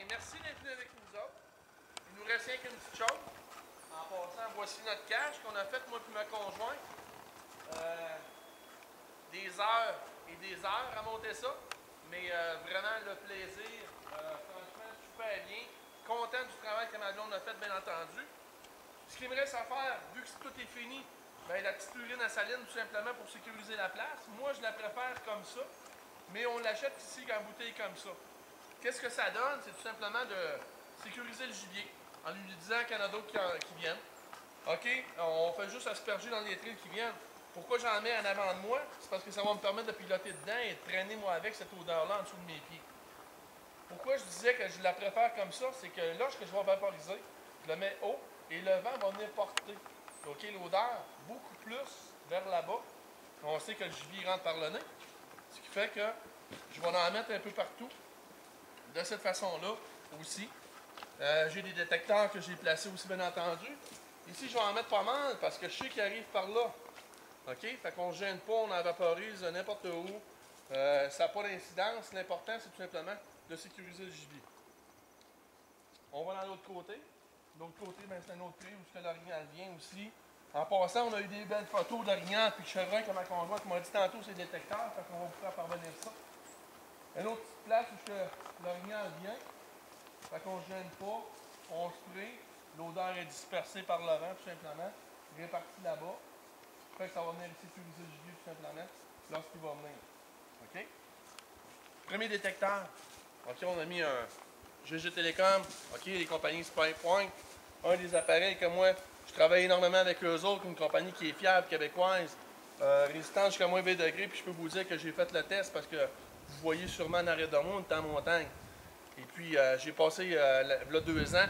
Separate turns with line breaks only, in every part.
merci d'être venu avec nous autres. Il nous reste rien qu'une petite chose. En passant, voici notre cache qu'on a faite, moi et ma conjointe. Des heures et des heures à monter ça. Mais vraiment le plaisir, franchement, super bien. Content du travail que ma blonde a fait, bien entendu. Ce qu'il me reste à faire, vu que tout est fini, ben, la petite urine à saline, tout simplement pour sécuriser la place. Moi, je la préfère comme ça, mais on l'achète ici en bouteille comme ça. Qu'est-ce que ça donne? C'est tout simplement de sécuriser le gibier en lui disant qu'il y en a d'autres qui viennent. OK? On fait juste asperger dans les trilles qui viennent. Pourquoi j'en mets en avant de moi? C'est parce que ça va me permettre de piloter dedans et de traîner moi avec cette odeur-là en dessous de mes pieds. Pourquoi je disais que je la préfère comme ça? C'est que lorsque je vais vaporiser, je le mets haut et le vent va venir porter l'odeur beaucoup plus vers là-bas. On sait que le gibier rentre par le nez. Ce qui fait que je vais en mettre un peu partout. De cette façon-là aussi. J'ai des détecteurs que j'ai placés aussi, bien entendu. Ici, je vais en mettre pas mal parce que je sais qu'ils arrivent par là. OK? Fait qu'on ne gêne pas, on en vaporise n'importe où. Ça n'a pas d'incidence. L'important, c'est tout simplement de sécuriser le gibier. On va dans l'autre côté. De l'autre côté, ben, c'est un autre prix où l'orignal vient aussi. En passant, on a eu des belles photos d'orignal puis de chevreuil que ma conjointe m'a dit tantôt, c'est détecteur. Fait qu'on va pouvoir parvenir ça. Une autre petite place où l'orignal vient. Fait qu'on ne gêne pas. On spray. L'odeur est dispersée par le vent, tout simplement. Répartie là-bas. Fait que ça va venir sécuriser le gibier, tout simplement, lorsqu'il va venir. OK? Premier détecteur. OK, on a mis un GG Télécom. OK, les compagnies SpyPoint. Un des appareils que moi, je travaille énormément avec eux autres, une compagnie qui est fiable, québécoise, résistante jusqu'à moins 20 degrés. Puis je peux vous dire que j'ai fait le test parce que vous voyez sûrement en arrière de moi, on est en montagne. Et puis, j'ai passé, il y a 2 ans,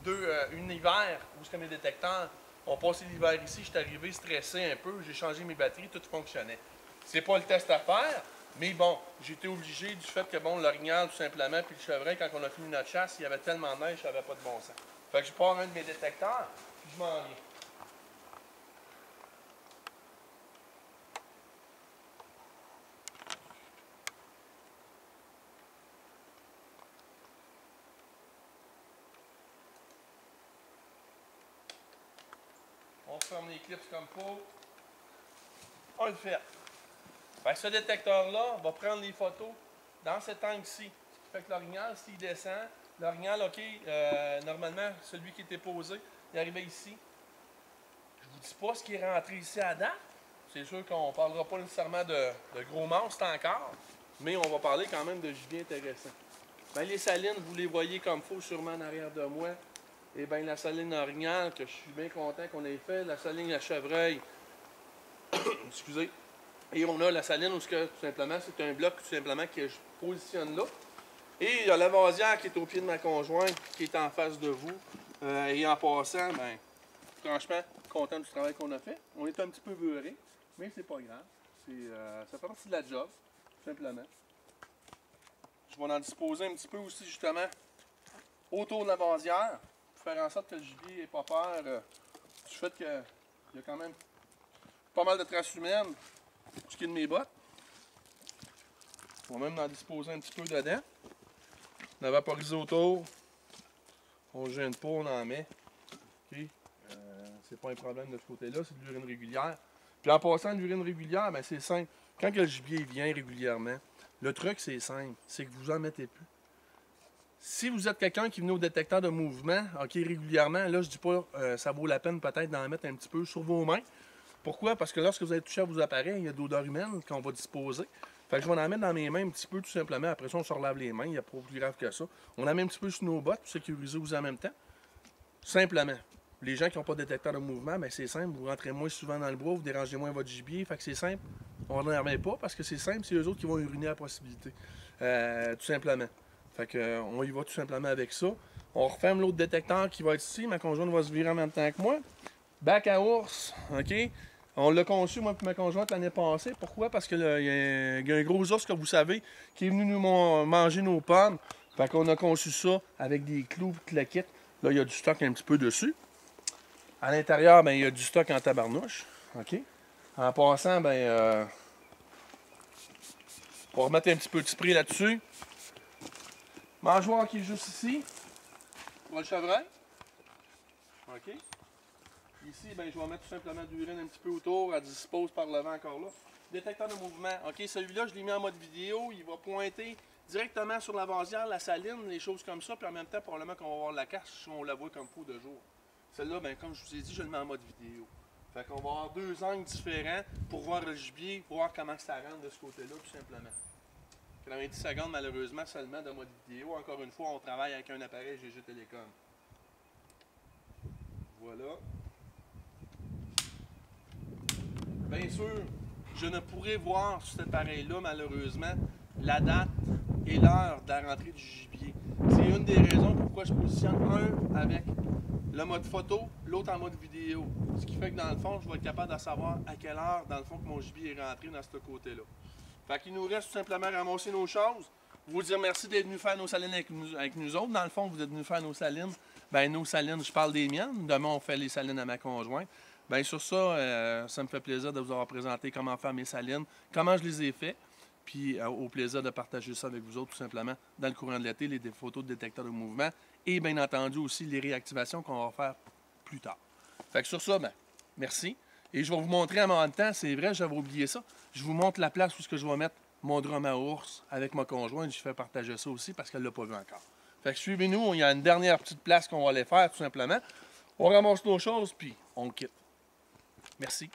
un hiver où mes détecteurs ont passé l'hiver ici. J'étais arrivé stressé un peu, j'ai changé mes batteries, tout fonctionnait. C'est pas le test à faire, mais bon, j'étais obligé du fait que, bon, l'orignal, tout simplement, puis le chevreuil, quand on a fini notre chasse, il y avait tellement de neige, ça n'avait pas de bon sens. Fait que je pars un de mes détecteurs, puis je m'en viens. On ferme les clips comme il faut. On le fait. Fait que ce détecteur-là va prendre les photos dans cet angle-ci. Ce qui fait que l'orignal, s'il descend, l'orignal, OK, normalement, celui qui était posé, il arrivait ici. Je vous dis pas ce qui est rentré ici à date. C'est sûr qu'on ne parlera pas nécessairement de gros monstres encore, mais on va parler quand même de gibier intéressant. Bien, les salines, vous les voyez comme il faut sûrement en arrière de moi. Et bien, la saline orignale, que je suis bien content qu'on ait fait, la saline à chevreuil, excusez, et on a la saline où, tout simplement, c'est un bloc tout simplement que je positionne là. Et il y a la vasière qui est au pied de ma conjointe, qui est en face de vous. Et en passant, ben, franchement, content du travail qu'on a fait. On est un petit peu beurré, mais c'est pas grave. Ça fait partie de la job, tout simplement. Je vais en disposer un petit peu aussi, justement, autour de la vasière, pour faire en sorte que le gibier n'ait pas peur du fait qu'il y a quand même pas mal de traces humaines du qui de mes bottes. On va même en disposer un petit peu dedans. On a vaporisé autour. On ne gêne pas, on en met. Okay. C'est pas un problème de ce côté-là, c'est de l'urine régulière. Puis en passant de l'urine régulière, ben c'est simple. Quand que le gibier vient régulièrement, le truc c'est simple, c'est que vous en mettez plus. Si vous êtes quelqu'un qui venait au détecteur de mouvement, OK, régulièrement, là je dis pas ça vaut la peine peut-être d'en mettre un petit peu sur vos mains. Pourquoi? Parce que lorsque vous allez toucher à vos appareils, il y a de l'odeur humaine qu'on va disposer. Fait que je vais en mettre dans mes mains un petit peu tout simplement. Après ça, on se relave les mains, il n'y a pas plus grave que ça. On en met un petit peu sur nos bottes pour sécuriser aussi en même temps. Simplement. Les gens qui n'ont pas de détecteur de mouvement, ben c'est simple, vous rentrez moins souvent dans le bois, vous dérangez moins votre gibier, fait que c'est simple. On n'en remet pas parce que c'est simple, c'est eux autres qui vont uriner à la possibilité. Tout simplement. Fait que on y va tout simplement avec ça. On referme l'autre détecteur qui va être ici, ma conjointe va se virer en même temps que moi. Bac à ours, OK? On l'a conçu, moi et ma conjointe, l'année passée. Pourquoi? Parce qu'il y a un gros ours, comme vous savez, qui est venu nous manger nos pommes. Fait qu'on a conçu ça avec des clous et le kit. Là, il y a du stock un petit peu dessus. À l'intérieur, ben, il y a du stock en tabarnouche. OK? En passant, ben, on va remettre un petit peu de spray là-dessus. Mangeoire qui est juste ici. Pour le chevreuil. OK. Ici, ben, je vais mettre tout simplement de l'urine un petit peu autour. Elle dispose par le vent encore là. Détecteur de mouvement. OK, celui-là, je l'ai mis en mode vidéo. Il va pointer directement sur la vasière, la saline, les choses comme ça. Puis en même temps, probablement qu'on va voir la cache si on la voit comme faut de jour. Celle-là, ben, comme je vous ai dit, je le mets en mode vidéo. Fait qu'on va avoir deux angles différents pour voir le gibier, pour voir comment ça rentre de ce côté-là, tout simplement. 90 secondes, malheureusement, seulement de mode vidéo. Encore une fois, on travaille avec un appareil GG Télécom. Voilà. Bien sûr, je ne pourrai voir sur cet appareil-là, malheureusement, la date et l'heure de la rentrée du gibier. C'est une des raisons pourquoi je positionne un avec le mode photo, l'autre en mode vidéo. Ce qui fait que dans le fond, je vais être capable de savoir à quelle heure, dans le fond, que mon gibier est rentré dans ce côté-là. Fait qu'il nous reste tout simplement à ramasser nos choses. Vous dire merci d'être venu faire nos salines avec nous autres. Dans le fond, vous êtes venu faire nos salines. Ben nos salines, je parle des miennes. Demain, on fait les salines à ma conjointe. Bien, sur ça, ça me fait plaisir de vous avoir présenté comment faire mes salines, comment je les ai fait, puis au plaisir de partager ça avec vous autres, tout simplement, dans le courant de l'été, les photos de détecteurs de mouvement, et bien entendu aussi les réactivations qu'on va faire plus tard. Fait que sur ça, ben, merci. Et je vais vous montrer en même temps, c'est vrai, j'avais oublié ça, je vous montre la place où je vais mettre mon drum à ours avec ma conjointe, je fais partager ça aussi parce qu'elle ne l'a pas vu encore. Fait que suivez-nous, il y a une dernière petite place qu'on va aller faire, tout simplement. On ramasse nos choses, puis on quitte. Merci.